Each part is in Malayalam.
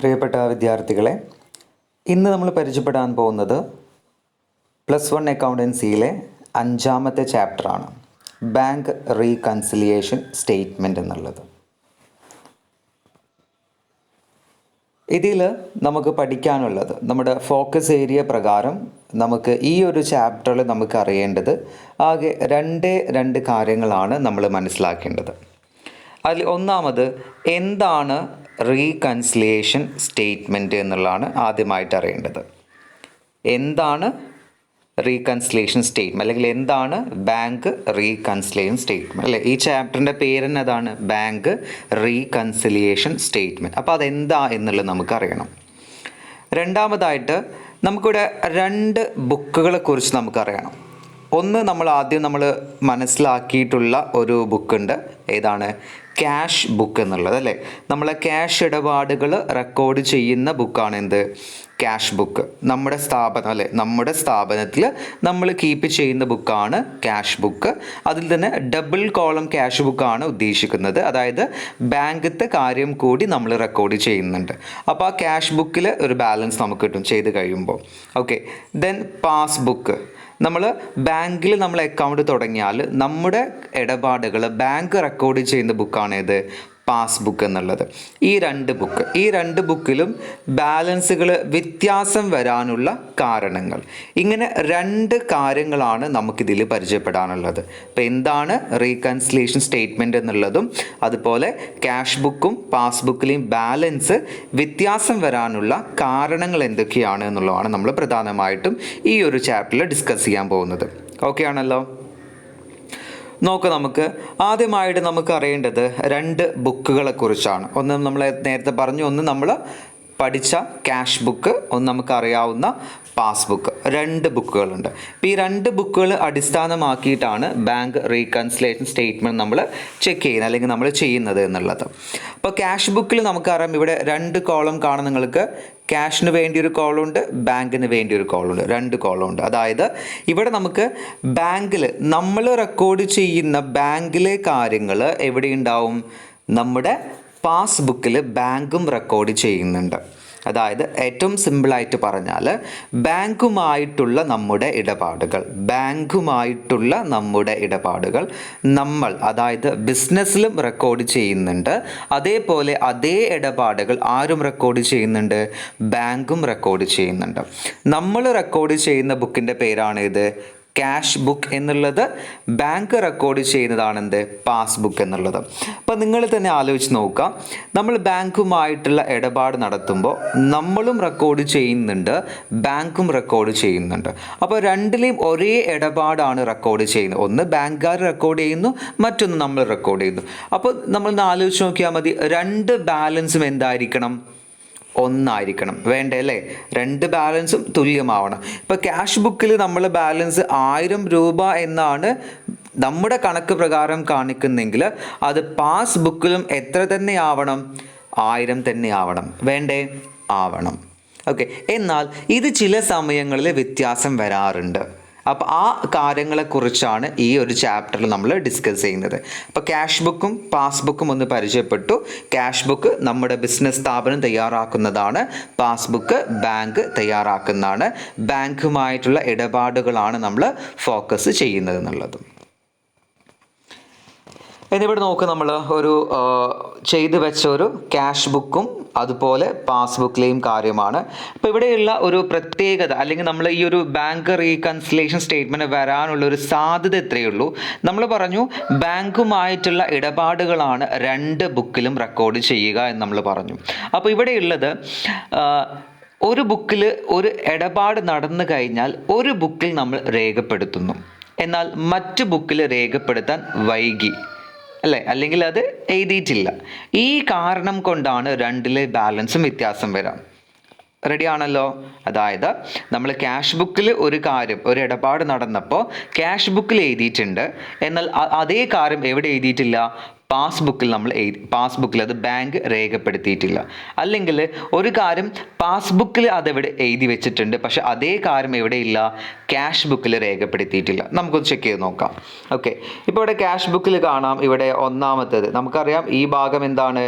പ്രിയപ്പെട്ട വിദ്യാർത്ഥികളെ, ഇന്ന് നമ്മൾ പരിചയപ്പെടാൻ പോകുന്നത് +1 അക്കൗണ്ടൻസിയിലെ 5-ാമത്തെ ചാപ്റ്ററാണ്, ബാങ്ക് റീകൺസിലിയേഷൻ സ്റ്റേറ്റ്മെൻറ്റ് എന്നുള്ളത്. ഇതിൽ നമുക്ക് പഠിക്കാനുള്ളത്, നമ്മുടെ ഫോക്കസ് ഏരിയ പ്രകാരം നമുക്ക് ഈ ഒരു ചാപ്റ്ററിൽ നമുക്ക് അറിയേണ്ടത് ആകെ രണ്ട് കാര്യങ്ങളാണ് നമ്മൾ മനസ്സിലാക്കേണ്ടത്. അതിൽ ഒന്നാമത് എന്താണ് റീകൺസിലിയേഷൻ സ്റ്റേറ്റ്മെൻറ്റ് എന്നുള്ളതാണ് ആദ്യമായിട്ട് അറിയേണ്ടത്. എന്താണ് റീകൺസിലിയേഷൻ സ്റ്റേറ്റ്മെൻറ്റ്, അല്ലെങ്കിൽ എന്താണ് ബാങ്ക് റീകൺസിലിയേഷൻ സ്റ്റേറ്റ്മെൻറ്റ്, അല്ലേ? ഈ ചാപ്റ്ററിൻ്റെ പേര് തന്നെ അതാണ്, ബാങ്ക് റീകൺസിലിയേഷൻ സ്റ്റേറ്റ്മെൻറ്റ്. അപ്പോൾ അതെന്താ എന്നുള്ളത് നമുക്കറിയണം. രണ്ടാമതായിട്ട് നമുക്കിവിടെ 2 ബുക്കുകളെ കുറിച്ച് നമുക്കറിയണം. ഒന്ന്, നമ്മൾ മനസ്സിലാക്കിയിട്ടുള്ള ഒരു ബുക്കുണ്ട്. ഏതാണ്? ക്യാഷ് ബുക്ക് എന്നുള്ളത്, അല്ലേ? നമ്മളെ ക്യാഷ് ഇടപാടുകൾ റെക്കോർഡ് ചെയ്യുന്ന ബുക്കാണ് എന്ത്? Cash book. നമ്മുടെ സ്ഥാപനം, അല്ലേ, നമ്മുടെ സ്ഥാപനത്തിൽ നമ്മൾ കീപ്പ് ചെയ്യുന്ന ബുക്കാണ് ക്യാഷ് ബുക്ക്. അതിൽ തന്നെ ഡബിൾ കോളം ക്യാഷ് ബുക്കാണ് ഉദ്ദേശിക്കുന്നത്. അതായത് ബാങ്കിലത്തെ കാര്യം കൂടി നമ്മൾ റെക്കോർഡ് ചെയ്യുന്നുണ്ട്. അപ്പോൾ ആ ക്യാഷ് ബുക്കിൽ ഒരു ബാലൻസ് നമുക്ക് കിട്ടും ചെയ്ത് കഴിയുമ്പോൾ. ഓക്കെ. Then passbook. നമ്മൾ ബാങ്കിൽ നമ്മൾ അക്കൗണ്ട് തുടങ്ങിയാൽ നമ്മുടെ ഇടപാടുകൾ ബാങ്ക് റെക്കോർഡ് ചെയ്യുന്ന ബുക്കാണേത്? പാസ്ബുക്ക് എന്നുള്ളത്. ഈ രണ്ട് ബുക്കിലും ബാലൻസുകൾ വ്യത്യാസം വരാനുള്ള കാരണങ്ങൾ, ഇങ്ങനെ 2 കാര്യങ്ങളാണ് നമുക്കിതിൽ പരിചയപ്പെടാനുള്ളത്. അപ്പോൾ എന്താണ് റീകൺസിലിയേഷൻ സ്റ്റേറ്റ്മെൻറ്റ് എന്നുള്ളതും, അതുപോലെ ക്യാഷ് ബുക്കും പാസ്ബുക്കിലെയും ബാലൻസ് വ്യത്യാസം വരാനുള്ള കാരണങ്ങൾ എന്തൊക്കെയാണ് എന്നുള്ളതാണ് നമ്മൾ പ്രധാനമായിട്ടും ഈ ഒരു ചാപ്റ്ററിൽ ഡിസ്കസ് ചെയ്യാൻ പോകുന്നത്. ഓക്കെ ആണല്ലോ? നമുക്ക് ആദ്യമായിട്ട് നമുക്ക് അറിയേണ്ടത് 2 ബുക്കുകളെ കുറിച്ചാണ്. ഒന്ന് നമ്മൾ നേരത്തെ പറഞ്ഞു, ഒന്ന് നമ്മൾ പഠിച്ച ക്യാഷ് ബുക്ക്, ഒന്ന് നമുക്കറിയാവുന്ന പാസ്ബുക്ക്. 2 ബുക്കുകളുണ്ട്. ഇപ്പോൾ ഈ 2 ബുക്കുകൾ അടിസ്ഥാനമാക്കിയിട്ടാണ് ബാങ്ക് റീകൺസിലിയേഷൻ സ്റ്റേറ്റ്മെൻറ്റ് നമ്മൾ ചെക്ക് ചെയ്യുന്നത്, അല്ലെങ്കിൽ നമ്മൾ ചെയ്യുന്നത് എന്നുള്ളത്. അപ്പോൾ ക്യാഷ് ബുക്കിൽ നമുക്കറിയാം, ഇവിടെ 2 കോളം കാണാൻ നിങ്ങൾക്ക്. ക്യാഷിന് വേണ്ടി ഒരു കോളമുണ്ട്, ബാങ്കിന് വേണ്ടി ഒരു കോളമുണ്ട്. 2 കോളമുണ്ട്. അതായത് ഇവിടെ നമുക്ക് ബാങ്കിൽ നമ്മൾ റെക്കോർഡ് ചെയ്യുന്ന ബാങ്കിലെ കാര്യങ്ങൾ എവിടെ ഉണ്ടാവും? നമ്മുടെ പാസ്ബുക്കിൽ ബാങ്കും റെക്കോർഡ് ചെയ്യുന്നുണ്ട്. അതായത് ഏറ്റവും സിമ്പിളായിട്ട് പറഞ്ഞാൽ, ബാങ്കുമായിട്ടുള്ള നമ്മുടെ ഇടപാടുകൾ നമ്മൾ, അതായത് ബിസിനസ്സിലും റെക്കോർഡ് ചെയ്യുന്നുണ്ട്. അതേപോലെ അതേ ഇടപാടുകൾ ആരും റെക്കോർഡ് ചെയ്യുന്നുണ്ട്? ബാങ്കും റെക്കോർഡ് ചെയ്യുന്നുണ്ട്. നമ്മൾ റെക്കോർഡ് ചെയ്യുന്ന ബുക്കിൻ്റെ പേരാണിത് ക്യാഷ് ബുക്ക് എന്നുള്ളത്. ബാങ്ക് റെക്കോർഡ് ചെയ്യുന്നതാണെന്ത്? പാസ്ബുക്ക് എന്നുള്ളത്. അപ്പോൾ നിങ്ങൾ തന്നെ ആലോചിച്ച് നോക്കുക, നമ്മൾ ബാങ്കുമായിട്ടുള്ള ഇടപാട് നടത്തുമ്പോൾ നമ്മളും റെക്കോർഡ് ചെയ്യുന്നുണ്ട്, ബാങ്കും റെക്കോർഡ് ചെയ്യുന്നുണ്ട്. അപ്പോൾ രണ്ടിലെയും ഒരേ ഇടപാടാണ് റെക്കോർഡ് ചെയ്യുന്നത്. ഒന്ന് ബാങ്കുകാർ റെക്കോർഡ് ചെയ്യുന്നു, മറ്റൊന്ന് നമ്മൾ റെക്കോർഡ് ചെയ്യുന്നു. അപ്പോൾ നമ്മൾ ആലോചിച്ച് നോക്കിയാൽ മതി, 2 ബാലൻസും എന്തായിരിക്കണം? ഒന്നായിരിക്കണം. വേണ്ടേ, അല്ലേ? 2 ബാലൻസും തുല്യമാവണം. ഇപ്പോൾ ക്യാഷ് ബുക്കിൽ നമ്മൾ ബാലൻസ് 1000 രൂപ എന്നാണ് നമ്മുടെ കണക്ക് പ്രകാരം കാണിക്കുന്നെങ്കിൽ, അത് പാസ്ബുക്കിലും എത്ര തന്നെ ആവണം? 1000 തന്നെ ആവണം. വേണ്ടേ? ആവണം. ഓക്കെ. എന്നാൽ ഇത് ചില സമയങ്ങളിൽ വ്യത്യാസം വരാറുണ്ട്. അപ്പോൾ ആ കാര്യങ്ങളെക്കുറിച്ചാണ് ഈ ഒരു ചാപ്റ്ററിൽ നമ്മൾ ഡിസ്കസ് ചെയ്യുന്നത്. അപ്പോൾ ക്യാഷ് ബുക്കും പാസ്ബുക്കും ഒന്ന് പരിചയപ്പെട്ടു. ക്യാഷ് ബുക്ക് നമ്മുടെ ബിസിനസ് സ്ഥാപനം തയ്യാറാക്കുന്നതാണ്, പാസ്ബുക്ക് ബാങ്ക് തയ്യാറാക്കുന്നതാണ്. ബാങ്കുമായിട്ടുള്ള ഇടപാടുകളാണ് നമ്മൾ ഫോക്കസ് ചെയ്യുന്നത് എന്നുള്ളതും. എന്നിവിടെ നോക്ക്, നമ്മൾ ഒരു ചെയ്തു വെച്ച ഒരു ക്യാഷ് ബുക്കും അതുപോലെ പാസ്ബുക്കിലെയും കാര്യമാണ്. അപ്പോൾ ഇവിടെയുള്ള ഒരു പ്രത്യേകത, അല്ലെങ്കിൽ നമ്മൾ ഈ ഒരു ബാങ്ക് റീകൺസിലിയേഷൻ സ്റ്റേറ്റ്മെൻറ്റ് വരാനുള്ള ഒരു സാധ്യത എത്രയേ ഉള്ളൂ. നമ്മൾ പറഞ്ഞു ബാങ്കുമായിട്ടുള്ള ഇടപാടുകളാണ് 2 ബുക്കിലും റെക്കോർഡ് ചെയ്യുക എന്ന് നമ്മൾ പറഞ്ഞു. അപ്പോൾ ഇവിടെയുള്ളത്, ഒരു ബുക്കിൽ ഒരു ഇടപാട് നടന്നു കഴിഞ്ഞാൽ ഒരു ബുക്കിൽ നമ്മൾ രേഖപ്പെടുത്തുന്നു, എന്നാൽ മറ്റു ബുക്കിൽ രേഖപ്പെടുത്താൻ വൈകി, അല്ലേ? അല്ലെങ്കിൽ അത് എഴുതിയിട്ടില്ല. ഈ കാരണം കൊണ്ടാണ് 2ലെ ബാലൻസും വ്യത്യാസം വരാം. റെഡി ആണല്ലോ? അതായത് നമ്മൾ ക്യാഷ് ബുക്കിൽ ഒരു ഇടപാട് നടന്നപ്പോൾ ക്യാഷ് ബുക്കിൽ എഴുതിയിട്ടുണ്ട്, എന്നാൽ അതേ കാര്യം എവിടെ എഴുതിയിട്ടില്ല? പാസ്ബുക്കിൽ പാസ്ബുക്കിൽ അത് ബാങ്ക് രേഖപ്പെടുത്തിയിട്ടില്ല. അല്ലെങ്കിൽ ഒരു കാര്യം പാസ്ബുക്കിൽ അതെവിടെ എഴുതി വെച്ചിട്ടുണ്ട്, പക്ഷെ അതേ കാര്യം എവിടെയില്ല, ക്യാഷ് ബുക്കിൽ രേഖപ്പെടുത്തിയിട്ടില്ല. നമുക്കൊന്ന് ചെക്ക് ചെയ്ത് നോക്കാം. ഓക്കെ, ഇപ്പോൾ ഇവിടെ ക്യാഷ് ബുക്കിൽ കാണാം, ഇവിടെ ഒന്നാമത്തേത് നമുക്കറിയാം ഈ ഭാഗം എന്താണ്,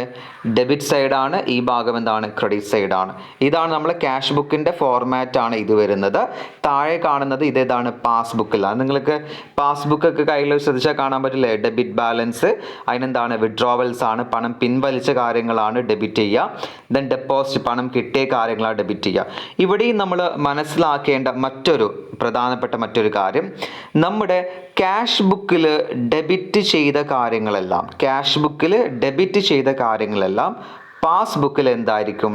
ഡെബിറ്റ് സൈഡാണ്, ഈ ഭാഗം എന്താണ്, ക്രെഡിറ്റ് സൈഡാണ്. ഇതാണ് നമ്മളെ ക്യാഷ് ബുക്കിൻ്റെ ഫോർമാറ്റാണ് ഇത് വരുന്നത്. താഴെ കാണുന്നത് ഇതേതാണ്, പാസ്ബുക്കിലാണ്. നിങ്ങൾക്ക് പാസ്ബുക്കൊക്കെ കയ്യിൽ ശ്രദ്ധിച്ചാൽ കാണാൻ പറ്റില്ലേ, ഡെബിറ്റ് ബാലൻസ്, അതിനെന്താണ്, വിഡ്രോവൽസ് ആണ്, പണം പിൻവലിച്ച കാര്യങ്ങളാണ് ഡെബിറ്റ് ചെയ്യുക. ദെൻ ഡെപ്പോസിറ്റ്, പണം കിട്ടിയ കാര്യങ്ങളാണ് ഡെബിറ്റ് ചെയ്യുക. ഇവിടെയും നമ്മൾ മനസ്സിലാക്കേണ്ട പ്രധാനപ്പെട്ട മറ്റൊരു കാര്യം, നമ്മുടെ ക്യാഷ് ബുക്കിൽ ഡെബിറ്റ് ചെയ്ത കാര്യങ്ങളെല്ലാം പാസ്ബുക്കിൽ എന്തായിരിക്കും,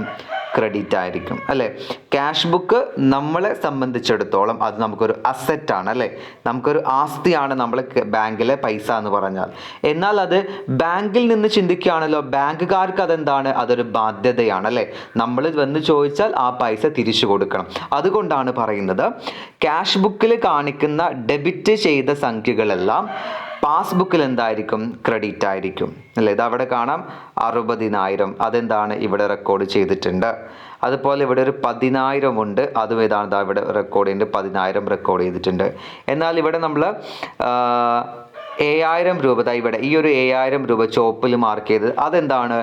ക്രെഡിറ്റ് ആയിരിക്കും അല്ലേ. ക്യാഷ് ബുക്ക് നമ്മളെ സംബന്ധിച്ചിടത്തോളം അത് നമുക്കൊരു അസറ്റാണ് അല്ലേ, നമുക്കൊരു ആസ്തിയാണ് നമ്മൾ ബാങ്കിലെ പൈസ എന്ന് പറഞ്ഞാൽ. എന്നാൽ അത് ബാങ്കിൽ നിന്ന് ചിന്തിക്കുകയാണല്ലോ, ബാങ്കുകാർക്ക് അതെന്താണ്, അതൊരു ബാധ്യതയാണ് അല്ലേ. നമ്മൾ വന്ന് ചോദിച്ചാൽ ആ പൈസ തിരിച്ചു കൊടുക്കണം. അതുകൊണ്ടാണ് പറയുന്നത് ക്യാഷ് ബുക്കിൽ കാണിക്കുന്ന ഡെബിറ്റ് ചെയ്ത സംഖ്യകളെല്ലാം പാസ്ബുക്കിൽ എന്തായിരിക്കും, ക്രെഡിറ്റ് ആയിരിക്കും അല്ലേ. ഇത് അവിടെ കാണാം 60,000, അതെന്താണ് ഇവിടെ റെക്കോർഡ് ചെയ്തിട്ടുണ്ട്. അതുപോലെ ഇവിടെ ഒരു 10,000 ഉണ്ട്, അതും ഏതാണ് ഇവിടെ റെക്കോർഡ് ചെയ്തിട്ടുണ്ട്, 10,000 റെക്കോർഡ് ചെയ്തിട്ടുണ്ട്. എന്നാൽ ഇവിടെ നമ്മൾ 7,000 രൂപ, ഇവിടെ ഈ ഒരു 7,000 രൂപ ചോപ്പിൽ മാർക്ക് ചെയ്തത് അതെന്താണ്,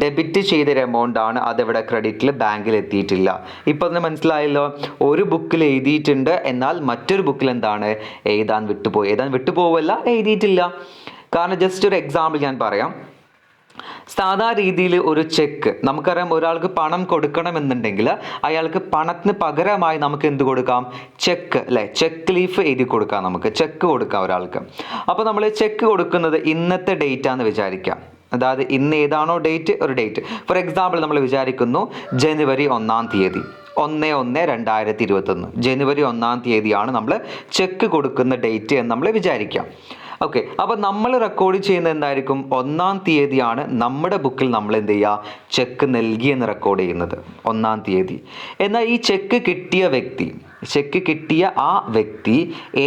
ഡെബിറ്റ് ചെയ്തൊരു എമൗണ്ട് ആണ്, അതെവിടെ ക്രെഡിറ്റിൽ ബാങ്കിൽ എത്തിയിട്ടില്ല. ഇപ്പം ഒന്ന് മനസ്സിലായല്ലോ, ഒരു ബുക്കിൽ എഴുതിയിട്ടുണ്ട്, എന്നാൽ മറ്റൊരു ബുക്കിൽ എന്താണ്, എഴുതാൻ വിട്ടുപോവല്ല, എഴുതിയിട്ടില്ല. കാരണം ജസ്റ്റ് ഒരു എക്സാമ്പിൾ ഞാൻ പറയാം. സാധാ രീതിയിൽ ഒരു ചെക്ക്, നമുക്കറിയാം ഒരാൾക്ക് പണം കൊടുക്കണമെന്നുണ്ടെങ്കിൽ അയാൾക്ക് പണത്തിന് പകരമായി നമുക്ക് എന്ത് കൊടുക്കാം, ചെക്ക് അല്ലേ, ചെക്ക് ലീഫ് എഴുതി കൊടുക്കാം, നമുക്ക് ചെക്ക് കൊടുക്കാം ഒരാൾക്ക്. അപ്പോൾ നമ്മൾ ചെക്ക് കൊടുക്കുന്നത് ഇന്നത്തെ ഡേറ്റ് ആണെന്ന് വിചാരിക്കാം. അതായത് ഇന്ന് ഏതാണോ ഡേറ്റ്, ഒരു ഡേറ്റ് ഫോർ എക്സാമ്പിൾ നമ്മൾ വിചാരിക്കുന്നു ജനുവരി 1-ാം തീയതി, 1/1/2021 ജനുവരി 1-ാം തീയതിയാണ് നമ്മൾ ചെക്ക് കൊടുക്കുന്ന ഡേറ്റ് എന്ന് നമ്മൾ വിചാരിക്കാം. ഓക്കെ, അപ്പോൾ നമ്മൾ റെക്കോർഡ് ചെയ്യുന്നത് എന്തായിരിക്കും, 1-ാം തീയതിയാണ് നമ്മുടെ ബുക്കിൽ നമ്മൾ എന്ത് ചെയ്യുക, ചെക്ക് നൽകിയെന്ന് റെക്കോർഡ് ചെയ്യുന്നത് 1-ാം തീയതി. എന്നാൽ ഈ ചെക്ക് കിട്ടിയ ആ വ്യക്തി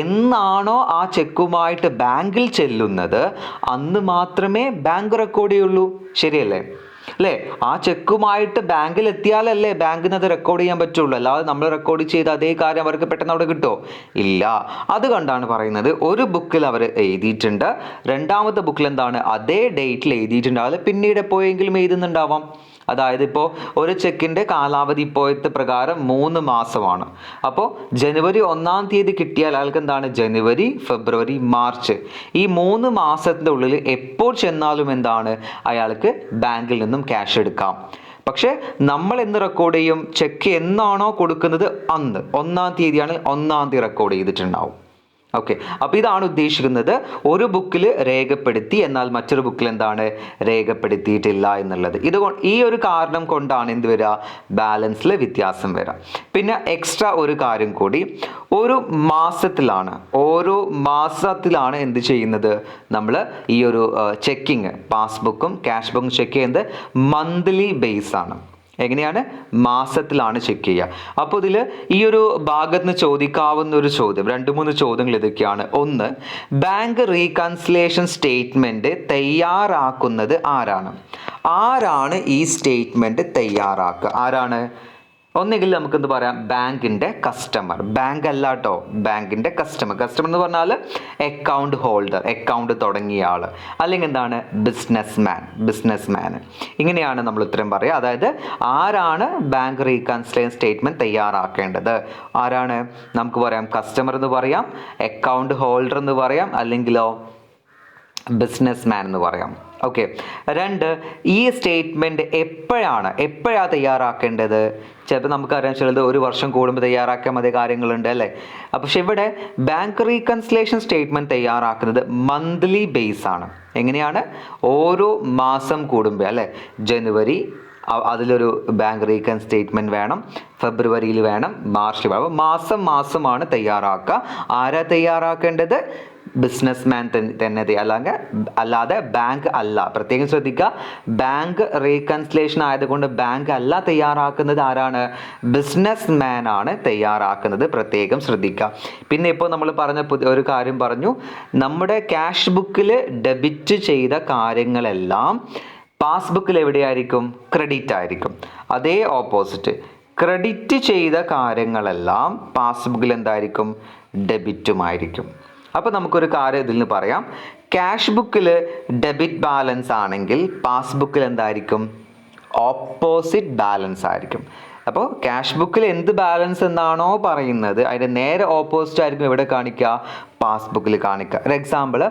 എന്നാണോ ആ ചെക്കുമായിട്ട് ബാങ്കിൽ ചെല്ലുന്നത് അന്ന് മാത്രമേ ബാങ്ക് റെക്കോർഡ് ചെയ്യുള്ളൂ. ശരിയല്ലേ അല്ലേ? ആ ചെക്കുമായിട്ട് ബാങ്കിൽ എത്തിയാലല്ലേ ബാങ്കിന് അത് റെക്കോർഡ് ചെയ്യാൻ പറ്റുള്ളൂ. അല്ലാതെ നമ്മൾ റെക്കോർഡ് ചെയ്ത അതേ കാര്യം അവർക്ക് പെട്ടെന്ന് അവിടെ കിട്ടുമോ? ഇല്ല. അതുകൊണ്ടാണ് പറയുന്നത് ഒരു ബുക്കിൽ അവർ എഴുതിയിട്ടുണ്ട്, രണ്ടാമത്തെ ബുക്കിൽ എന്താണ്, അതേ ഡേറ്റിൽ എഴുതിയിട്ടുണ്ടാവില്ല, പിന്നീട് എപ്പോഴെങ്കിലും എഴുതുന്നുണ്ടാവാം. അതായത് ഇപ്പോൾ ഒരു ചെക്കിൻ്റെ കാലാവധി ഇപ്പോഴത്തെ പ്രകാരം 3 മാസമാണ്. അപ്പോൾ ജനുവരി 1-ാം തീയതി കിട്ടിയാൽ അയാൾക്ക് എന്താണ്, ജനുവരി, ഫെബ്രുവരി, മാർച്ച്, ഈ 3 മാസത്തിൻ്റെ ഉള്ളിൽ എപ്പോൾ ചെന്നാലും എന്താണ്, അയാൾക്ക് ബാങ്കിൽ നിന്നും ക്യാഷ് എടുക്കാം. പക്ഷേ നമ്മൾ എന്ന് റെക്കോർഡ് ചെയ്യും, ചെക്ക് എന്നാണോ കൊടുക്കുന്നത് അന്ന് 1-ാം തീയതിയാണെങ്കിൽ 1-ാം തീയതി റെക്കോർഡ് ചെയ്തിട്ടുണ്ടാവും. ഓക്കെ, അപ്പോൾ ഇതാണ് ഉദ്ദേശിക്കുന്നത്, ഒരു ബുക്കിൽ രേഖപ്പെടുത്തി എന്നാൽ മറ്റൊരു ബുക്കിൽ എന്താണ്, രേഖപ്പെടുത്തിയിട്ടില്ല എന്നുള്ളത്. ഈ ഒരു കാരണം കൊണ്ടാണ് എന്ത് വരിക, ബാലൻസിൽ വ്യത്യാസം വരിക. പിന്നെ എക്സ്ട്രാ ഒരു കാര്യം കൂടി, ഓരോ മാസത്തിലാണ് എന്ത് ചെയ്യുന്നത്, നമ്മൾ ഈ ഒരു ചെക്കിങ്, പാസ്ബുക്കും ക്യാഷ് ബുക്കും ചെക്ക് ചെയ്യുന്നത് മന്ത്ലി ബേസ് ആണ്. എങ്ങനെയാണ്, മാസത്തിലാണ് ചെക്ക് ചെയ്യുക. അപ്പോൾ ഇതിൽ ഈ ഒരു ഭാഗത്ത് നിന്ന് ചോദിക്കാവുന്ന ഒരു ചോദ്യം, 2-3 ചോദ്യങ്ങൾ ഇതൊക്കെയാണ്. ഒന്ന്, ബാങ്ക് റീകൺസിലേഷൻ സ്റ്റേറ്റ്മെൻറ്റ് തയ്യാറാക്കുന്നത് ആരാണ് ഈ സ്റ്റേറ്റ്മെൻറ്റ് തയ്യാറാക്കുക? ആരാണ്? ഒന്നുകിൽ നമുക്കെന്ത് പറയാം, ബാങ്കിൻ്റെ കസ്റ്റമർ, ബാങ്ക് അല്ല കേട്ടോ, ബാങ്കിൻ്റെ കസ്റ്റമർ എന്ന് പറഞ്ഞാൽ അക്കൗണ്ട് ഹോൾഡർ, അക്കൗണ്ട് തുടങ്ങിയ ആൾ, അല്ലെങ്കിൽ എന്താണ്, ബിസിനസ്മാൻ. ഇങ്ങനെയാണ് നമ്മൾ ഉത്തരം പറയുക. അതായത് ആരാണ് ബാങ്ക് റീകൺസിലേഷൻ സ്റ്റേറ്റ്മെൻറ്റ് തയ്യാറാക്കേണ്ടത്? ആരാണ്? നമുക്ക് പറയാം കസ്റ്റമർ എന്ന് പറയാം, അക്കൗണ്ട് ഹോൾഡർ എന്ന് പറയാം, അല്ലെങ്കിലോ ബിസിനസ്മാൻ എന്ന് പറയാം. ഓക്കെ, 2, ഈ സ്റ്റേറ്റ്മെൻറ്റ് എപ്പോഴാണ് തയ്യാറാക്കേണ്ടത്? ചിലപ്പോൾ നമുക്കറിയാം ചിലത് 1 വർഷം കൂടുമ്പോൾ തയ്യാറാക്കാൻ മതി കാര്യങ്ങളുണ്ട് അല്ലേ. പക്ഷെ ഇവിടെ ബാങ്ക് റീകൺസിലേഷൻ സ്റ്റേറ്റ്മെൻറ്റ് തയ്യാറാക്കുന്നത് മന്ത്ലി ബേസ് ആണ്. എങ്ങനെയാണ്? ഓരോ മാസം കൂടുമ്പോൾ അല്ലേ, ജനുവരി അതിലൊരു ബാങ്ക് റീകൺ സ്റ്റേറ്റ്മെൻറ്റ് വേണം, ഫെബ്രുവരിയിൽ വേണം, മാർച്ചിൽ വേണം. അപ്പോൾ മാസമാണ് തയ്യാറാക്കുക. ആരാ തയ്യാറാക്കേണ്ടത്? ബിസിനസ്മാൻ തന്നെ അല്ലാതെ ബാങ്ക് അല്ല. പ്രത്യേകം ശ്രദ്ധിക്കുക, ബാങ്ക് റീകൺസിലേഷൻ ആയതുകൊണ്ട് ബാങ്ക് അല്ല തയ്യാറാക്കുന്നത്. ആരാണ്? ബിസിനസ്മാൻ ആണ് തയ്യാറാക്കുന്നത്. പ്രത്യേകം ശ്രദ്ധിക്കുക. പിന്നെ ഇപ്പോൾ നമ്മൾ പറഞ്ഞ ഒരു കാര്യം പറഞ്ഞു, നമ്മുടെ ക്യാഷ് ബുക്കിൽ ഡെബിറ്റ് ചെയ്ത കാര്യങ്ങളെല്ലാം പാസ്ബുക്കിൽ എവിടെയായിരിക്കും? ക്രെഡിറ്റ് ആയിരിക്കും. അതേ ഓപ്പോസിറ്റ്, ക്രെഡിറ്റ് ചെയ്ത കാര്യങ്ങളെല്ലാം പാസ്ബുക്കിൽ എന്തായിരിക്കും? ഡെബിറ്റുമായിരിക്കും. അപ്പോൾ നമുക്കൊരു കാര്യം ഇതിൽ നിന്ന് പറയാം. ക്യാഷ് ബുക്കിൽ ഡെബിറ്റ് ബാലൻസ് ആണെങ്കിൽ പാസ്ബുക്കിൽ എന്തായിരിക്കും? ഓപ്പോസിറ്റ് ബാലൻസ് ആയിരിക്കും. അപ്പോൾ ക്യാഷ് ബുക്കിൽ എന്ത് ബാലൻസ് എന്നാണോ പറയുന്നത് അതിൻ്റെ നേരെ ഓപ്പോസിറ്റ് ആയിരിക്കും ഇവിടെ കാണിക്കുക, പാസ്ബുക്കിൽ കാണിക്കുക. ഒരു എക്സാമ്പിൾ,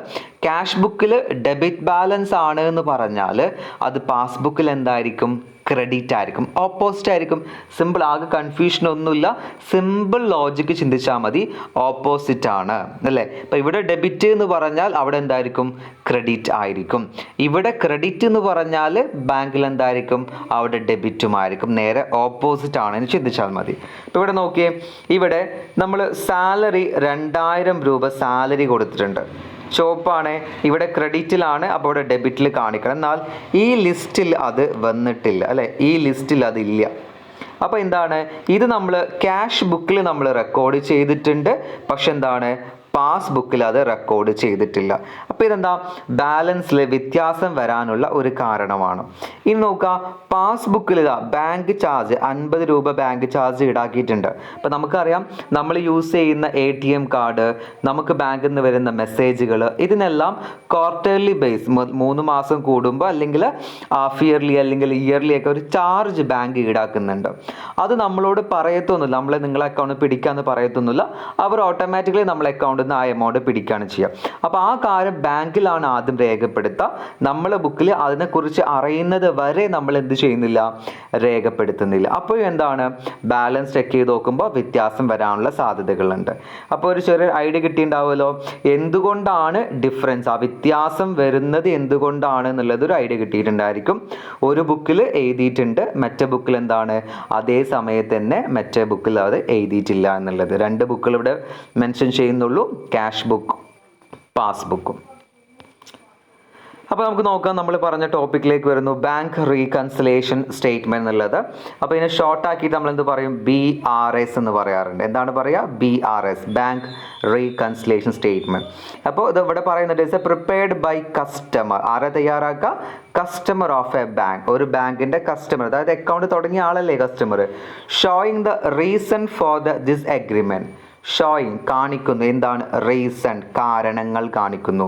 ക്യാഷ് ബുക്കിൽ ഡെബിറ്റ് ബാലൻസ് ആണ് എന്ന് പറഞ്ഞാൽ അത് പാസ്ബുക്കിൽ എന്തായിരിക്കും? ക്രെഡിറ്റ് ആയിരിക്കും, ഓപ്പോസിറ്റ് ആയിരിക്കും. സിമ്പിൾ, ആകെ കൺഫ്യൂഷൻ ഒന്നുമില്ല, സിമ്പിൾ ലോജിക്ക് ചിന്തിച്ചാൽ മതി. ഓപ്പോസിറ്റ് ആണ് അല്ലേ? ഇപ്പം ഇവിടെ ഡെബിറ്റ് എന്ന് പറഞ്ഞാൽ അവിടെ എന്തായിരിക്കും? ക്രെഡിറ്റ് ആയിരിക്കും. ഇവിടെ ക്രെഡിറ്റ് എന്ന് പറഞ്ഞാൽ ബാങ്കിൽ എന്തായിരിക്കും? അവിടെ ഡെബിറ്റുമായിരിക്കും. നേരെ ഓപ്പോസിറ്റ് ആണെന്ന് ചിന്തിച്ചാൽ മതി. ഇപ്പം ഇവിടെ നോക്കിയേ, ഇവിടെ നമ്മൾ സാലറി 2000 രൂപ സാലറി കൊടുത്തിട്ടുണ്ട്. ചുവപ്പാണ്, ഇവിടെ ക്രെഡിറ്റിലാണ്, അപ്പോൾ ഇവിടെ ഡെബിറ്റിൽ കാണിക്കണം. എന്നാൽ ഈ ലിസ്റ്റിൽ അത് വന്നിട്ടില്ല അല്ലേ? ഈ ലിസ്റ്റിൽ അതില്ല. അപ്പോൾ എന്താണ് ഇത്? നമ്മൾ ക്യാഷ് ബുക്കിൽ നമ്മൾ റെക്കോർഡ് ചെയ്തിട്ടുണ്ട്, പക്ഷെ എന്താണ്? പാസ്ബുക്കിൽ അത് റെക്കോർഡ് ചെയ്തിട്ടില്ല. അപ്പോൾ ഇതെന്താ? ബാലൻസിൽ വ്യത്യാസം വരാനുള്ള ഒരു കാരണമാണ്. ഇനി നോക്കുക, പാസ്ബുക്കിൽ ഇതാ ബാങ്ക് ചാർജ് 50 രൂപ ബാങ്ക് ചാർജ് ഈടാക്കിയിട്ടുണ്ട്. അപ്പോൾ നമുക്കറിയാം, നമ്മൾ യൂസ് ചെയ്യുന്ന ATM കാർഡ്, നമുക്ക് ബാങ്കിൽ നിന്ന് വരുന്ന മെസ്സേജുകൾ, ഇതിനെല്ലാം ക്വാർട്ടർലി ബേസ് 3 മാസം കൂടുമ്പോൾ അല്ലെങ്കിൽ ഹാഫ് ഇയർലി അല്ലെങ്കിൽ ഇയർലി ഒക്കെ ഒരു ചാർജ് ബാങ്ക് ഈടാക്കുന്നുണ്ട്. അത് നമ്മളോട് പറയത്തൊന്നുമില്ല, നമ്മളെ നിങ്ങളെ അക്കൗണ്ട് പിടിക്കാമെന്ന് പറയത്തൊന്നുമില്ല. അവർ ഓട്ടോമാറ്റിക്കലി നമ്മളെ അക്കൗണ്ടിൽ നിന്ന് ആ എമൗണ്ട് പിടിക്കുകയാണ് ചെയ്യുക. അപ്പോൾ ആ കാര്യം ബാങ്കിലാണ് ആദ്യം രേഖപ്പെടുത്തുക. നമ്മളെ ബുക്കിൽ അതിനെക്കുറിച്ച് അറിയുന്നത് വരെ നമ്മൾ എന്ത് ചെയ്യുന്നില്ല? രേഖപ്പെടുത്തുന്നില്ല. അപ്പോൾ എന്താണ്? ബാലൻസ് ചെക്ക് ചെയ്ത് നോക്കുമ്പോൾ വ്യത്യാസം വരാനുള്ള സാധ്യതകളുണ്ട്. അപ്പോൾ ഒരു ചെറിയ ഐഡിയ കിട്ടിയിട്ടുണ്ടാവുമല്ലോ, എന്തുകൊണ്ടാണ് ഡിഫറൻസ്, ആ വ്യത്യാസം വരുന്നത് എന്തുകൊണ്ടാണ് എന്നുള്ളത് ഒരു ഐഡിയ കിട്ടിയിട്ടുണ്ടായിരിക്കും. ഒരു ബുക്കിൽ എഴുതിയിട്ടുണ്ട്, മറ്റേ ബുക്കിൽ എന്താണ്? അതേ സമയത്ത് തന്നെ മറ്റേ ബുക്കിൽ അത് എഴുതിയിട്ടില്ല എന്നുള്ളത്. 2 ബുക്കുകൾ ഇവിടെ മെൻഷൻ ചെയ്യുന്നുള്ളൂ, ക്യാഷ് ബുക്ക്, പാസ്ബുക്കും. അപ്പോൾ നമുക്ക് നോക്കാം, നമ്മൾ പറഞ്ഞ ടോപ്പിക്കിലേക്ക് വരുന്നു, ബാങ്ക് റീകൺസിലേഷൻ സ്റ്റേറ്റ്മെന്റ് എന്നുള്ളത്. അപ്പോൾ ഇതിനെ ഷോർട്ട് ആക്കിയിട്ട് നമ്മൾ എന്ത് പറയും? BRS എന്ന് പറയാറുണ്ട്. എന്താണ് പറയുക? BRS, bank reconciliation statement. അപ്പോൾ ഇത് ഇവിടെ പറയുന്നത് ഇസ് പ്രിപ്പയർഡ് ബൈ കസ്റ്റമർ. ആരെ തയ്യാറാക്കുക? കസ്റ്റമർ ഓഫ് എ ബാങ്ക്, ഒരു ബാങ്കിന്റെ കസ്റ്റമർ, അതായത് അക്കൗണ്ട് തുടങ്ങിയ ആളല്ലേ customer. Showing the reason for this agreement. Showing കാണിക്കുന്നു, എന്താണ്? റീസൺ, കാരണങ്ങൾ കാണിക്കുന്നു.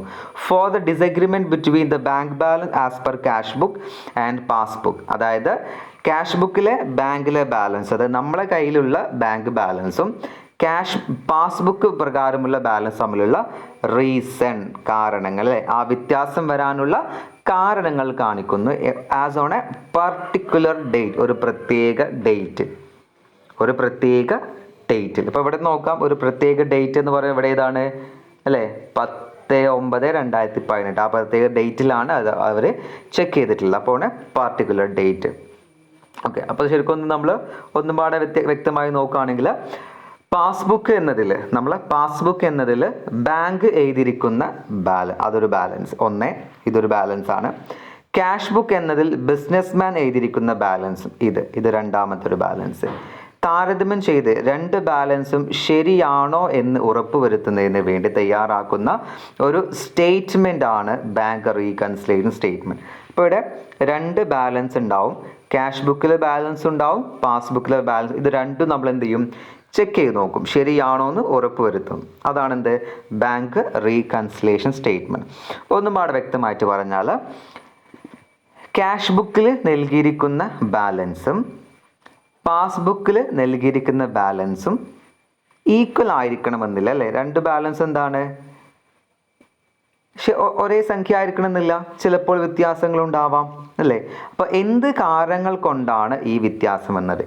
For the disagreement between the bank balance as per cash book and passbook. അതായത് ക്യാഷ് ബുക്കിലെ ബാങ്കിലെ ബാലൻസ്, അതായത് നമ്മളെ കയ്യിലുള്ള ബാങ്ക് ബാലൻസും പാസ്ബുക്ക് പ്രകാരമുള്ള ബാലൻസ് തമ്മിലുള്ള റീസൺ, കാരണങ്ങൾ, ആ വ്യത്യാസം വരാനുള്ള കാരണങ്ങൾ കാണിക്കുന്നു. As on A particular date, ഒരു പ്രത്യേക ഡേറ്റ്, ഒരു പ്രത്യേക ഡേറ്റിൽ. ഇപ്പോൾ ഇവിടെ നോക്കാം, ഒരു പ്രത്യേക ഡേറ്റ് എന്ന് പറയുന്നത് ഇവിടെ ഏതാണ് അല്ലേ? 10/9/2018. ആ പ്രത്യേക ഡേറ്റിലാണ് അത് അവർ ചെക്ക് ചെയ്തിട്ടുള്ളത്. അപ്പോൾ പാർട്ടിക്കുലർ ഡേറ്റ്. ഓക്കെ, അപ്പോൾ ശരിക്കും നമ്മൾ ഒന്നും പാടെ വ്യക്തമായി നോക്കുകയാണെങ്കിൽ, പാസ്ബുക്ക് എന്നതിൽ ബാങ്ക് എഴുതിയിരിക്കുന്ന അതൊരു ബാലൻസ്, ഇതൊരു ബാലൻസ് ആണ്. ക്യാഷ് ബുക്ക് എന്നതിൽ ബിസിനസ്മാൻ എഴുതിയിരിക്കുന്ന ബാലൻസും ഇത് രണ്ടാമത്തെ ഒരു ബാലൻസ്. താരതമ്യം ചെയ്ത് 2 ബാലൻസും ശരിയാണോ എന്ന് ഉറപ്പുവരുത്തുന്നതിന് വേണ്ടി തയ്യാറാക്കുന്ന ഒരു സ്റ്റേറ്റ്മെൻ്റ് ആണ് ബാങ്ക് റീകൺസിലേഷൻ സ്റ്റേറ്റ്മെൻറ്റ്. ഇപ്പോൾ ഇവിടെ 2 ബാലൻസ് ഉണ്ടാവും, ക്യാഷ് ബുക്കിലെ ബാലൻസ് ഉണ്ടാവും, പാസ്ബുക്കിലെ ബാലൻസ്. ഇത് രണ്ടും നമ്മൾ എന്ത് ചെയ്യും? ചെക്ക് ചെയ്ത് നോക്കും, ശരിയാണോ എന്ന് ഉറപ്പുവരുത്തും. അതാണ് എന്ത്? Bank reconciliation statement. ഒന്നും പാടെ വ്യക്തമായിട്ട് പറഞ്ഞാൽ, ക്യാഷ് ബുക്കിൽ നൽകിയിരിക്കുന്ന ബാലൻസും പാസ്ബുക്കിൽ നൽകിയിരിക്കുന്ന ബാലൻസും ഈക്വൽ ആയിരിക്കണമെന്നില്ല അല്ലേ? 2 ബാലൻസ് എന്താണ്? ഒരേ സംഖ്യ ആയിരിക്കണമെന്നില്ല, ചിലപ്പോൾ വ്യത്യാസങ്ങളുണ്ടാവാം അല്ലേ? അപ്പോൾ എന്ത് കാരണങ്ങൾ കൊണ്ടാണ് ഈ വ്യത്യാസം വന്നത്,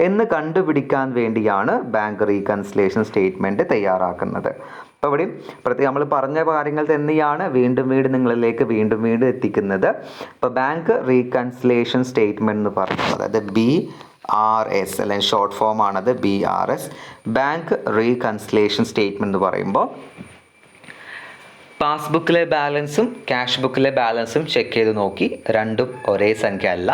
എന്ന് കണ്ടുപിടിക്കാൻ വേണ്ടിയാണ് ബാങ്ക് റീകൺസിലേഷൻ സ്റ്റേറ്റ്മെൻറ്റ് തയ്യാറാക്കുന്നത്. അപ്പോൾ ഇവിടെയും പ്രത്യേകം നമ്മൾ പറഞ്ഞ കാര്യങ്ങൾ തന്നെയാണ് വീണ്ടും നിങ്ങളിലേക്ക് വീണ്ടും എത്തിക്കുന്നത്. അപ്പോൾ ബാങ്ക് റീകൺസിലേഷൻ സ്റ്റേറ്റ്മെൻറ്റ് എന്ന് പറയുന്നത്, അതായത് BRS അല്ലെങ്കിൽ ഷോർട്ട് ഫോം ആണത് BRS. ബാങ്ക് റീകൺസിലേഷൻ സ്റ്റേറ്റ്മെൻറ്റ് എന്ന് പറയുമ്പോൾ പാസ്ബുക്കിലെ ബാലൻസും ക്യാഷ് ബുക്കിലെ ബാലൻസും ചെക്ക് ചെയ്ത് നോക്കി, രണ്ടും ഒരേ സംഖ്യ അല്ല.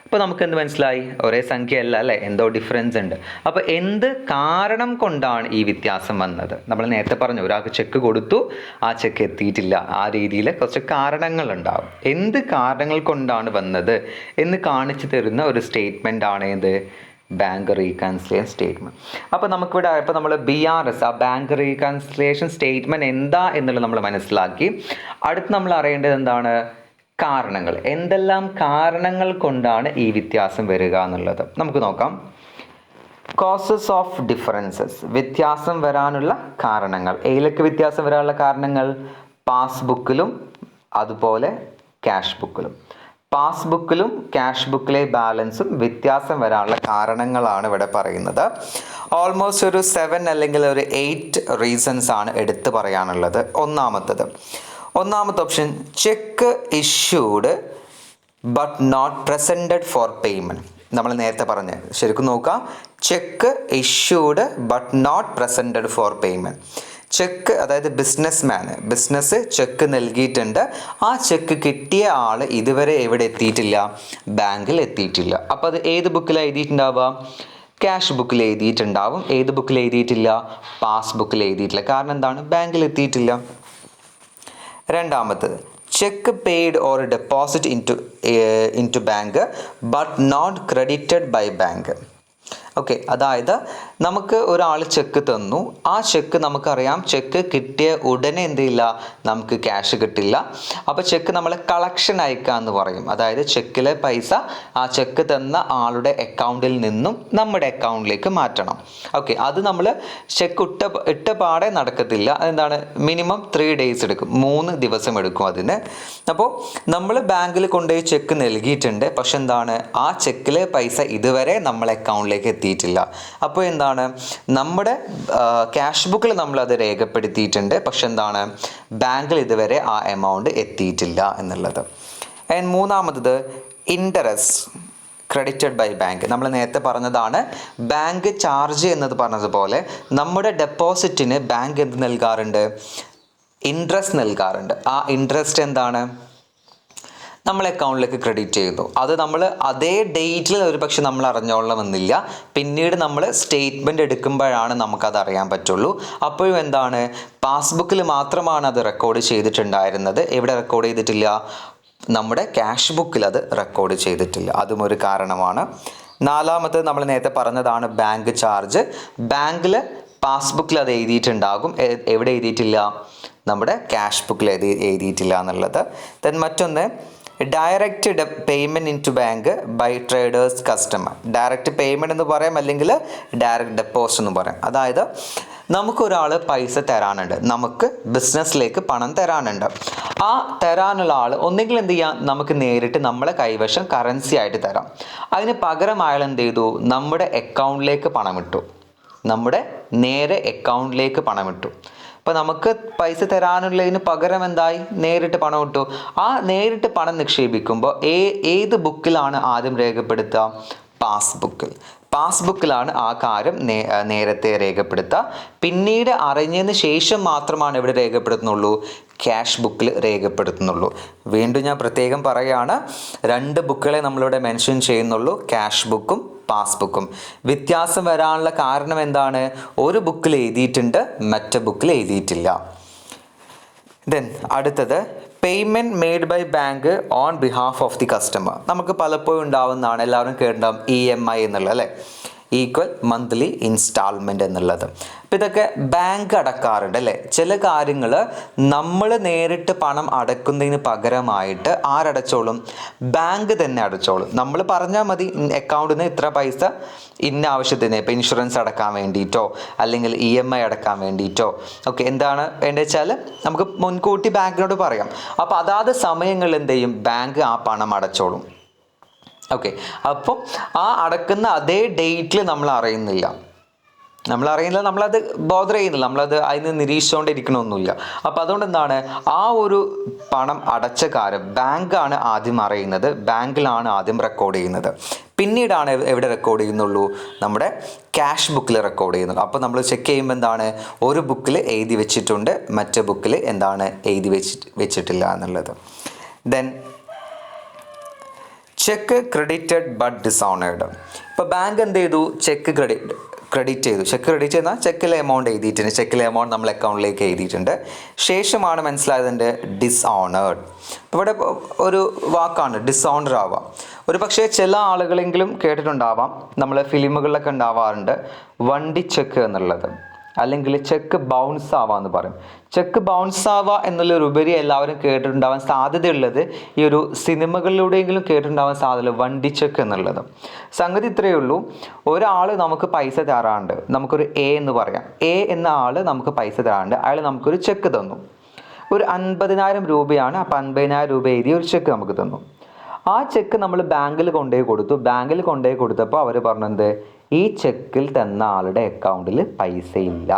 അപ്പോൾ നമുക്ക് എന്ത് മനസ്സിലായി? ഒരേ സംഖ്യ അല്ല അല്ലേ, എന്തോ ഡിഫറൻസ് ഉണ്ട്. അപ്പോൾ എന്ത് കാരണം കൊണ്ടാണ് ഈ വ്യത്യാസം വന്നത്? നമ്മൾ നേരത്തെ പറഞ്ഞു, ഒരാൾക്ക് ചെക്ക് കൊടുത്തു, ആ ചെക്ക് എത്തിയിട്ടില്ല. ആ രീതിയിൽ കുറച്ച് കാരണങ്ങളുണ്ടാവും. എന്ത് കാരണങ്ങൾ കൊണ്ടാണ് വന്നത് എന്ന് കാണിച്ചു തരുന്ന ഒരു സ്റ്റേറ്റ്മെൻ്റ് ആണ് ഇത്, ബാങ്ക് റീകൺസിലേഷൻ സ്റ്റേറ്റ്മെൻറ്റ്. അപ്പോൾ നമുക്കിവിടെ ഇപ്പോൾ നമ്മൾ BRS, ആ ബാങ്ക് റീകൺസിലേഷൻ സ്റ്റേറ്റ്മെൻറ്റ് എന്താ എന്നുള്ളത് നമ്മൾ മനസ്സിലാക്കി. അടുത്ത് നമ്മൾ അറിയേണ്ടത് എന്താണ്? കാരണങ്ങൾ. എന്തെല്ലാം കാരണങ്ങൾ കൊണ്ടാണ് ഈ വ്യത്യാസം വരിക എന്നുള്ളത് നമുക്ക് നോക്കാം. കോസസ് ഓഫ് ഡിഫറൻസസ്, വ്യത്യാസം വരാനുള്ള കാരണങ്ങൾ. ഏതൊക്കെ വ്യത്യാസം വരാനുള്ള കാരണങ്ങൾ? പാസ്ബുക്കിലും അതുപോലെ ക്യാഷ് ബുക്കിലും. പാസ്ബുക്കിലും ക്യാഷ് ബുക്കിലെ ബാലൻസും വ്യത്യാസം വരാനുള്ള കാരണങ്ങളാണ് ഇവിടെ പറയുന്നത്. ഓൾമോസ്റ്റ് ഒരു 7 അല്ലെങ്കിൽ ഒരു 8 റീസൺസ് ആണ് എടുത്തു പറയാനുള്ളത്. ഒന്നാമത്തെ option, cheque issued but not presented for payment. നമ്മൾ നേരത്തെ പറഞ്ഞ് ശരിക്കും നോക്കാം. Cheque issued but not presented for payment. Cheque, അതായത് ബിസിനസ് ചെക്ക് നൽകിയിട്ടുണ്ട്, ആ ചെക്ക് കിട്ടിയ ആൾ ഇതുവരെ എവിടെ എത്തിയിട്ടില്ല? ബാങ്കിൽ എത്തിയിട്ടില്ല. അപ്പോൾ അത് ഏത് ബുക്കിലാണ് എഴുതിയിട്ടുണ്ടാവുക? ക്യാഷ് ബുക്കിൽ എഴുതിയിട്ടുണ്ടാവും. ഏത് ബുക്കിൽ എഴുതിയിട്ടില്ല? പാസ്ബുക്കിൽ എഴുതിയിട്ടില്ല. കാരണം എന്താണ്? ബാങ്കിൽ എത്തിയിട്ടില്ല. രണ്ടാമത്തത്, cheque paid or deposit into bank but not credited by bank. Okay, അതായത് നമുക്ക് ഒരാൾ ചെക്ക് തന്നു, ആ ചെക്ക് നമുക്കറിയാം ചെക്ക് കിട്ടിയ ഉടനെ എന്ത് ചെയ്യില്ല, നമുക്ക് ക്യാഷ് കിട്ടില്ല. അപ്പോൾ ചെക്ക് നമ്മൾ കളക്ഷൻ അയക്കുക എന്ന് പറയും. അതായത് ചെക്കിലെ പൈസ ആ ചെക്ക് തന്ന ആളുടെ അക്കൗണ്ടിൽ നിന്നും നമ്മുടെ അക്കൗണ്ടിലേക്ക് മാറ്റണം. ഓക്കെ, അത് നമ്മൾ ചെക്ക് ഇട്ട പാടെ നടക്കത്തില്ല. എന്താണ്, മിനിമം 3 days എടുക്കും, 3 ദിവസം എടുക്കും അതിന്. അപ്പോൾ നമ്മൾ ബാങ്കിൽ കൊണ്ടുപോയി ചെക്ക് നൽകിയിട്ടുണ്ട്, പക്ഷെ എന്താണ്, ആ ചെക്കിലെ പൈസ ഇതുവരെ നമ്മളെ അക്കൗണ്ടിലേക്ക് എത്തിയിട്ടില്ല. അപ്പോൾ എന്താണ്, നമ്മുടെ ക്യാഷ് ബുക്കിൽ നമ്മളത് രേഖപ്പെടുത്തിയിട്ടുണ്ട്, പക്ഷെ എന്താണ്, ബാങ്കിൽ ഇതുവരെ ആ എമൗണ്ട് എത്തിയിട്ടില്ല എന്നുള്ളത്. ആൻഡ് മൂന്നാമത്തത്, ഇൻട്രസ്റ്റ് ക്രെഡിറ്റഡ് ബൈ ബാങ്ക്. നമ്മൾ നേരത്തെ പറഞ്ഞതാണ്, ബാങ്ക് ചാർജ് എന്നത് പറഞ്ഞതുപോലെ നമ്മുടെ ഡെപ്പോസിറ്റിന് ബാങ്ക് എന്ത് നൽകാറുണ്ട്? ഇൻട്രസ്റ്റ് നൽകാറുണ്ട്. ആ ഇൻട്രസ്റ്റ് എന്താണ്, നമ്മളെ അക്കൗണ്ടിലേക്ക് ക്രെഡിറ്റ് ചെയ്യുന്നു. അത് നമ്മൾ അതേ ഡേറ്റിൽ ഒരു പക്ഷെ നമ്മൾ അറിഞ്ഞോളണമെന്നില്ല. പിന്നീട് നമ്മൾ സ്റ്റേറ്റ്മെൻറ്റ് എടുക്കുമ്പോഴാണ് നമുക്കത് അറിയാൻ പറ്റുള്ളൂ. അപ്പോഴും എന്താണ്, പാസ്ബുക്കിൽ മാത്രമാണ് അത് റെക്കോർഡ് ചെയ്തിട്ടുണ്ടായിരുന്നത്. എവിടെ റെക്കോർഡ് ചെയ്തിട്ടില്ല? നമ്മുടെ ക്യാഷ് ബുക്കിൽ അത് റെക്കോർഡ് ചെയ്തിട്ടില്ല. അതും ഒരു കാരണമാണ്. നാലാമത് നമ്മൾ നേരത്തെ പറഞ്ഞതാണ് ബാങ്ക് ചാർജ്. ബാങ്കിൽ പാസ്ബുക്കിൽ അത് എഴുതിയിട്ടുണ്ടാകും, എവിടെ എഴുതിയിട്ടില്ല? നമ്മുടെ ക്യാഷ് ബുക്കിൽ എഴുതിയിട്ടില്ല എന്നുള്ളത്. ദെൻ മറ്റൊന്ന്, direct payment in to bank by traders customer. Direct payment എന്ന് പറയാം, അല്ലെങ്കിൽ ഡയറക്റ്റ് ഡെപ്പോസിറ്റ് എന്ന് പറയാം. അതായത് നമുക്കൊരാൾ പൈസ തരാനുണ്ട്, നമുക്ക് ബിസിനസ്സിലേക്ക് പണം തരാനുണ്ട്. ആ തരാനുള്ള ആൾ ഒന്നെങ്കിൽ എന്ത് ചെയ്യാം, നമുക്ക് നേരിട്ട് നമ്മളെ കൈവശം കറൻസി ആയിട്ട് തരാം. അതിന് പകരം അയാൾ എന്ത് ചെയ്തു, നമ്മുടെ അക്കൗണ്ടിലേക്ക് പണം ഇട്ടു, നമ്മുടെ നേരെ അക്കൗണ്ടിലേക്ക് പണം ഇട്ടു. അപ്പോൾ നമുക്ക് പൈസ തരാനുള്ളതിന് പകരം എന്തായി, നേരിട്ട് പണം ഇട്ടു. ആ നേരിട്ട് പണം നിക്ഷേപിക്കുമ്പോൾ ഏത് ബുക്കിലാണ് ആദ്യം രേഖപ്പെടുത്തുക? പാസ്ബുക്കിലാണ് ആ കാര്യം നേരത്തെ രേഖപ്പെടുത്തുക. പിന്നീട് അറിഞ്ഞതിന് ശേഷം മാത്രമാണ് ഇവിടെ രേഖപ്പെടുത്തുന്നുള്ളൂ, ക്യാഷ് ബുക്കിൽ രേഖപ്പെടുത്തുന്നുള്ളൂ. വീണ്ടും ഞാൻ പ്രത്യേകം പറയുകയാണ്, 2 ബുക്കുകളെ നമ്മളിവിടെ മെൻഷൻ ചെയ്യുന്നുള്ളൂ, ക്യാഷ് ബുക്കും പാസ്ബുക്കും. വ്യത്യാസം വരാനുള്ള കാരണം എന്താണ്? ഒരു ബുക്കിൽ എഴുതിയിട്ടുണ്ട്, മറ്റേ ബുക്കിൽ എഴുതിയിട്ടില്ല. ദെൻ അടുത്തത്, payment made by bank on behalf of the customer. നമുക്ക് പലപ്പോഴും ഉണ്ടാവുന്നതാണ്, എല്ലാവരും കേട്ടിട്ടുണ്ടാവും EMI എന്നുള്ളത് അല്ലേ, ഈക്വൽ മന്ത്ലി ഇൻസ്റ്റാൾമെൻറ്റ് എന്നുള്ളത്. അപ്പോൾ ഇതൊക്കെ ബാങ്ക് അടക്കാറുണ്ട് അല്ലേ. ചില കാര്യങ്ങൾ നമ്മൾ നേരിട്ട് പണം അടക്കുന്നതിന് പകരമായിട്ട് ആരടച്ചോളും? ബാങ്ക് തന്നെ അടച്ചോളും. നമ്മൾ പറഞ്ഞാൽ മതി, അക്കൗണ്ടിൽ നിന്ന് ഇത്ര പൈസ ഇന്ന ആവശ്യത്തിന്, ഇപ്പോൾ ഇൻഷുറൻസ് അടക്കാൻ വേണ്ടിയിട്ടോ അല്ലെങ്കിൽ EMI അടക്കാൻ വേണ്ടിയിട്ടോ ഒക്കെ എന്താണ് വേണ്ടത് വെച്ചാൽ നമുക്ക് മുൻകൂട്ടി ബാങ്കിനോട് പറയാം. അപ്പോൾ അതാത് സമയങ്ങളിൽ എന്ത് ചെയ്യും, ബാങ്ക് ആ പണം അടച്ചോളും. ഓക്കെ, അപ്പം ആ അടക്കുന്ന അതേ ഡേറ്റിൽ നമ്മൾ അറിയുന്നില്ല. നമ്മളറിയില്ല, നമ്മളത് ബോധർ ചെയ്യുന്നില്ല, നമ്മളത് അതിന് നിരീക്ഷിച്ചുകൊണ്ടിരിക്കണമൊന്നുമില്ല. അപ്പോൾ അതുകൊണ്ട് എന്താണ്, ആ ഒരു പണം അടച്ച കാര്യം ബാങ്കാണ് ആദ്യം അറിയുന്നത്, ബാങ്കിലാണ് ആദ്യം റെക്കോർഡ് ചെയ്യുന്നത്. പിന്നീടാണ് എവിടെ റെക്കോർഡ് ചെയ്യുന്നുള്ളൂ, നമ്മുടെ ക്യാഷ് ബുക്കിൽ റെക്കോർഡ് ചെയ്യുന്നുള്ളൂ. അപ്പോൾ നമ്മൾ ചെക്ക് ചെയ്യുമ്പോൾ എന്താണ്, ഒരു ബുക്കിൽ എഴുതി വെച്ചിട്ടുണ്ട്, മറ്റേ ബുക്കിൽ എന്താണ് എഴുതി വെച്ചിട്ടില്ല എന്നുള്ളത്. Then cheque credited but dishonoured. ഇപ്പോൾ ബാങ്ക് എന്ത് ചെയ്തു, ചെക്ക് ക്രെഡിറ്റ് ചെയ്തു. ചെക്ക് ക്രെഡിറ്റ് ചെയ്താൽ ചെക്കിലെ എമൗണ്ട് എഴുതിയിട്ടുണ്ട്, ചെക്കിലെ എമൗണ്ട് നമ്മൾ അക്കൗണ്ടിലേക്ക് എഴുതിയിട്ടുണ്ട്. ശേഷമാണ് മനസ്സിലായതിൻ്റെ ഡിസോണേർഡ്. ഇവിടെ ഒരു വാക്കാണ് ഡിസോണർ ആവാം. ഒരു പക്ഷേ ചില ആളുകളെങ്കിലും കേട്ടിട്ടുണ്ടാവാം, നമ്മൾ ഫിലിമുകളിലൊക്കെ ഉണ്ടാവാറുണ്ട് വണ്ടി ചെക്ക് എന്നുള്ളത്, അല്ലെങ്കിൽ ചെക്ക് ബൗൺസ് ആവാന്ന് പറയും. ചെക്ക് ബൗൺസ് ആവുക എന്നുള്ളൊരുപരി എല്ലാവരും കേട്ടിട്ടുണ്ടാവാൻ സാധ്യതയുള്ളത്, ഈ ഒരു സിനിമകളിലൂടെയെങ്കിലും കേട്ടിട്ടുണ്ടാവാൻ സാധ്യത വണ്ടി ചെക്ക് എന്നുള്ളത്. സംഗതി ഇത്രയേ ഉള്ളൂ, ഒരാൾ നമുക്ക് പൈസ തരാറുണ്ട്, നമുക്കൊരു എ എന്ന് പറയാം, എ എന്ന ആൾ നമുക്ക് പൈസ തരാറുണ്ട്, അയാൾ നമുക്കൊരു ചെക്ക് തന്നു. ഒരു 50,000 രൂപയാണ്, അപ്പോൾ 50,000 രൂപ എഴുതി ഒരു ചെക്ക് നമുക്ക് തന്നു. ആ ചെക്ക് നമ്മൾ ബാങ്കിൽ കൊണ്ടുപോയി കൊടുത്തു. ബാങ്കിൽ കൊണ്ടുപോയി കൊടുത്തപ്പോൾ അവർ പറഞ്ഞത്, ഈ ചെക്കിൽ തന്ന ആളുടെ അക്കൗണ്ടിൽ പൈസയില്ല.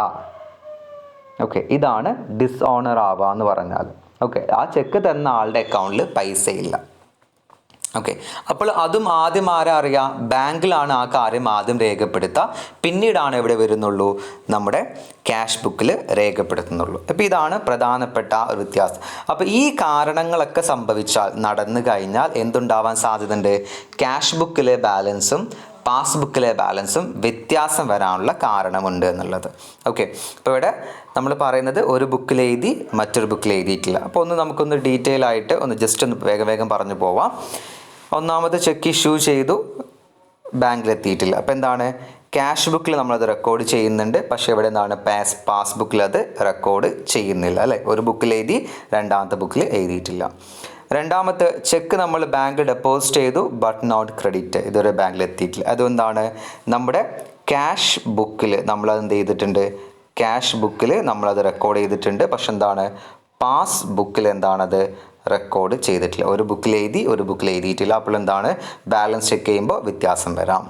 ഓക്കെ, ഇതാണ് ഡിസോണർ ആവുക എന്ന് പറഞ്ഞാൽ. ഓക്കെ, ആ ചെക്ക് തന്ന ആളുടെ അക്കൗണ്ടിൽ പൈസയില്ല. ഓക്കെ, അപ്പോൾ അതും ആദ്യം ആരാ അറിയാം, ബാങ്കിലാണ് ആ കാര്യം ആദ്യം രേഖപ്പെടുത്തുക, പിന്നീടാണ് എവിടെ വരുന്നുള്ളൂ, നമ്മുടെ ക്യാഷ് ബുക്കിൽ രേഖപ്പെടുത്തുന്നുള്ളൂ. അപ്പോൾ ഇതാണ് പ്രധാനപ്പെട്ട ഒരു വ്യത്യാസം. അപ്പോൾ ഈ കാരണങ്ങളൊക്കെ സംഭവിച്ചാൽ, നടന്നു കഴിഞ്ഞാൽ എന്തുണ്ടാവാൻ സാധ്യതയുണ്ട്, ക്യാഷ് ബുക്കിലെ ബാലൻസും പാസ്ബുക്കിലെ ബാലൻസും വ്യത്യാസം വരാനുള്ള കാരണമുണ്ട് എന്നുള്ളത്. ഓക്കെ, അപ്പോൾ ഇവിടെ നമ്മൾ പറയുന്നത് ഒരു ബുക്കിൽ എഴുതി മറ്റൊരു ബുക്കിൽ എഴുതിയിട്ടില്ല. അപ്പോൾ നമുക്കൊന്ന് ഡീറ്റെയിൽ ആയിട്ട് ജസ്റ്റ് ഒന്ന് വേഗം പറഞ്ഞു പോവാം. ഒന്നാമത് ചെക്ക് ഇഷ്യൂ ചെയ്തു, ബാങ്കിലെത്തിയിട്ടില്ല. അപ്പോൾ എന്താണ്, ക്യാഷ് ബുക്കിൽ നമ്മളത് റെക്കോർഡ് ചെയ്യുന്നുണ്ട്, പക്ഷേ ഇവിടെ എന്താണ്, പാസ്ബുക്കിൽ അത് റെക്കോർഡ് ചെയ്യുന്നില്ല, അല്ലേ. ഒരു ബുക്കിൽ എഴുതി, രണ്ടാമത്തെ ബുക്കിൽ എഴുതിയിട്ടില്ല. രണ്ടാമത്തെ ചെക്ക് നമ്മൾ ബാങ്ക് ഡെപ്പോസിറ്റ് ചെയ്തു, ബട്ട് നോട്ട് ക്രെഡിറ്റ്, ഇതുവരെ ബാങ്കിൽ എത്തിയിട്ടില്ല. അതുകൊണ്ടാണ് നമ്മുടെ ക്യാഷ് ബുക്കിൽ നമ്മളത് എന്ത് ചെയ്തിട്ടുണ്ട്, ക്യാഷ് ബുക്കിൽ നമ്മളത് റെക്കോർഡ് ചെയ്തിട്ടുണ്ട്, പക്ഷെ എന്താണ്, പാസ് ബുക്കിൽ എന്താണത് റെക്കോർഡ് ചെയ്തിട്ടില്ല. ഒരു ബുക്കിൽ എഴുതി, ഒരു ബുക്കിൽ എഴുതിയിട്ടില്ല. അപ്പോൾ എന്താണ്, ബാലൻസ് ചെക്ക് ചെയ്യുമ്പോൾ വ്യത്യാസം വരാം.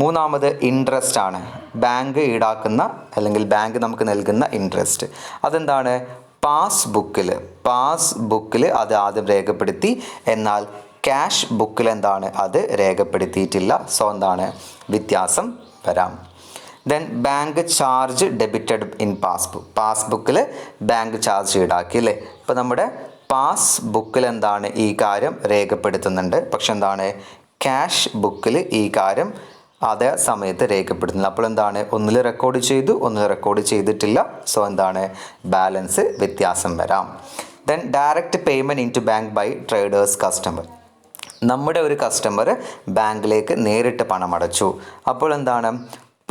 മൂന്നാമത് ഇൻട്രസ്റ്റ് ആണ്, ബാങ്ക് ഈടാക്കുന്ന അല്ലെങ്കിൽ ബാങ്ക് നമുക്ക് നൽകുന്ന ഇൻട്രസ്റ്റ്. അതെന്താണ്, പാസ്ബുക്കിൽ അത് ആദ്യം രേഖപ്പെടുത്തി, എന്നാൽ ക്യാഷ് ബുക്കിൽ എന്താണ്, അത് രേഖപ്പെടുത്തിയിട്ടില്ല. സോ എന്താണ്, വ്യത്യാസം വരാം. Then bank charge debited in പാസ്ബുക്കിൽ ബാങ്ക് ചാർജ് ഈടാക്കി, അല്ലേ. ഇപ്പോൾ നമ്മുടെ പാസ്ബുക്കിൽ എന്താണ്, ഈ കാര്യം രേഖപ്പെടുത്തുന്നുണ്ട്, പക്ഷെ എന്താണ്, ക്യാഷ് ബുക്കിൽ ഈ കാര്യം അതേ സമയത്ത് രേഖപ്പെടുത്തുന്നില്ല. അപ്പോൾ എന്താണ്, ഒന്നിൽ റെക്കോർഡ് ചെയ്തു, ഒന്നിൽ റെക്കോർഡ് ചെയ്തിട്ടില്ല. സോ എന്താണ്, ബാലൻസ് വ്യത്യാസം വരാം. Then direct payment in to bank by traders customer. നമ്മുടെ ഒരു കസ്റ്റമർ ബാങ്കിലേക്ക് നേരിട്ട് പണം അടച്ചു. അപ്പോൾ എന്താണ്,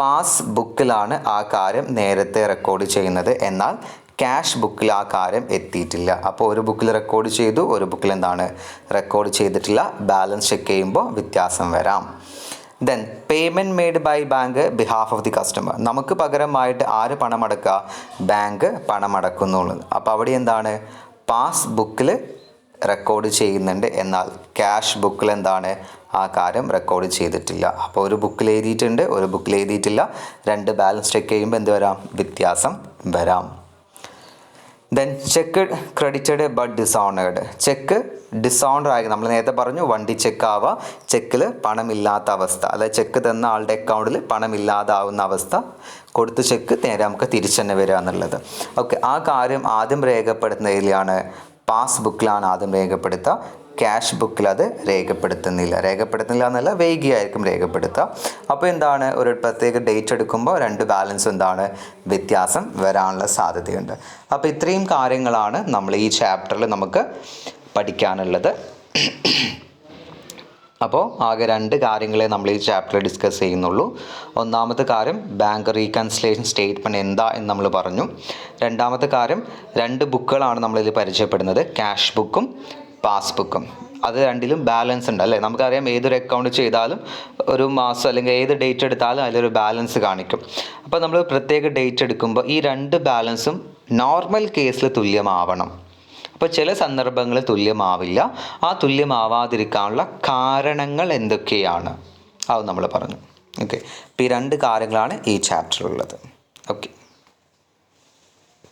പാസ്ബുക്കിലാണ് ആ കാര്യം നേരത്തെ റെക്കോർഡ് ചെയ്യുന്നത്, എന്നാൽ ക്യാഷ് ബുക്കിൽ ആ കാര്യം എത്തിയിട്ടില്ല. അപ്പോൾ ഒരു ബുക്കിൽ റെക്കോർഡ് ചെയ്തു, ഒരു ബുക്കിൽ എന്താണ് റെക്കോർഡ് ചെയ്തിട്ടില്ല. ബാലൻസ് ചെക്ക് ചെയ്യുമ്പോൾ വ്യത്യാസം വരാം. Then payment made by bank behalf of the customer. നമുക്ക് പകരമായിട്ട് ആര് പണമടക്കുക, ബാങ്ക് പണമടക്കുന്നുള്ളത്. അപ്പോൾ അവിടെ എന്താണ്, പാസ്ബുക്കിൽ റെക്കോർഡ് ചെയ്യുന്നുണ്ട്, എന്നാൽ ക്യാഷ് ബുക്കിൽ എന്താണ്, ആ കാര്യം റെക്കോർഡ് ചെയ്തിട്ടില്ല. അപ്പോൾ ഒരു ബുക്കിൽ എഴുതിയിട്ടുണ്ട്, ഒരു ബുക്കിൽ എഴുതിയിട്ടില്ല. രണ്ട് ബാലൻസ് ചെക്ക് ചെയ്യുമ്പോൾ എന്ത് വരാം, വ്യത്യാസം വരാം. Then cheque credited but dishonoured. Cheque dishonour ആയി, നമ്മൾ നേരത്തെ പറഞ്ഞു വണ്ടി ചെക്ക് ആവുക, ചെക്കിൽ പണമില്ലാത്ത അവസ്ഥ, അതായത് ചെക്ക് തന്ന ആളുടെ അക്കൗണ്ടിൽ പണമില്ലാതാവുന്ന അവസ്ഥ, കൊടുത്ത ചെക്ക് നേരെ നമുക്ക് തിരിച്ചു തന്നെ വരിക എന്നുള്ളത്. ഓക്കെ, ആ കാര്യം ആദ്യം രേഖപ്പെടുത്തുന്നതിലാണ്, പാസ്ബുക്കിലാണ് ആദ്യം രേഖപ്പെടുത്തുക, ക്യാഷ് ബുക്കിൽ അത് രേഖപ്പെടുത്തുന്നില്ല എന്നല്ല, വൈകിയായിരിക്കും രേഖപ്പെടുത്തുക. അപ്പോൾ എന്താണ്, ഒരു പ്രത്യേക ഡേറ്റ് എടുക്കുമ്പോൾ രണ്ട് ബാലൻസ് എന്താണ്, വ്യത്യാസം വരാനുള്ള സാധ്യതയുണ്ട്. അപ്പോൾ ഇത്രയും കാര്യങ്ങളാണ് നമ്മൾ ഈ ചാപ്റ്ററിൽ നമുക്ക് പഠിക്കാനുള്ളത്. അപ്പോൾ ആകെ രണ്ട് കാര്യങ്ങളെ നമ്മൾ ഈ ചാപ്റ്ററിൽ ഡിസ്കസ് ചെയ്യുന്നുള്ളൂ. ഒന്നാമത്തെ കാര്യം ബാങ്ക് റീകൺസിലേഷൻ സ്റ്റേറ്റ്മെൻറ്റ് എന്താ എന്ന് നമ്മൾ പറഞ്ഞു. രണ്ടാമത്തെ കാര്യം രണ്ട് ബുക്കുകളാണ് നമ്മളിതിൽ പരിചയപ്പെടുന്നത്, ക്യാഷ് ബുക്കും പാസ്ബുക്കും. അത് രണ്ടിലും ബാലൻസ് ഉണ്ട്, അല്ലേ. നമുക്കറിയാം ഏതൊരു അക്കൗണ്ട് ചെയ്താലും ഒരു മാസം അല്ലെങ്കിൽ ഏത് ഡേറ്റ് എടുത്താലും അതിലൊരു ബാലൻസ് കാണിക്കും. അപ്പോൾ നമ്മൾ പ്രത്യേക ഡേറ്റ് എടുക്കുമ്പോൾ ഈ രണ്ട് ബാലൻസും നോർമൽ കേസിൽ തുല്യമാവണം. അപ്പോൾ ചില സന്ദർഭങ്ങളിൽ തുല്യമാവില്ല. ആ തുല്യമാവാതിരിക്കാനുള്ള കാരണങ്ങൾ എന്തൊക്കെയാണ് അത് നമ്മൾ പറഞ്ഞു. ഓക്കെ, അപ്പോൾ ഈ രണ്ട് കാര്യങ്ങളാണ് ഈ ചാപ്റ്ററിലുള്ളത്. ഓക്കെ.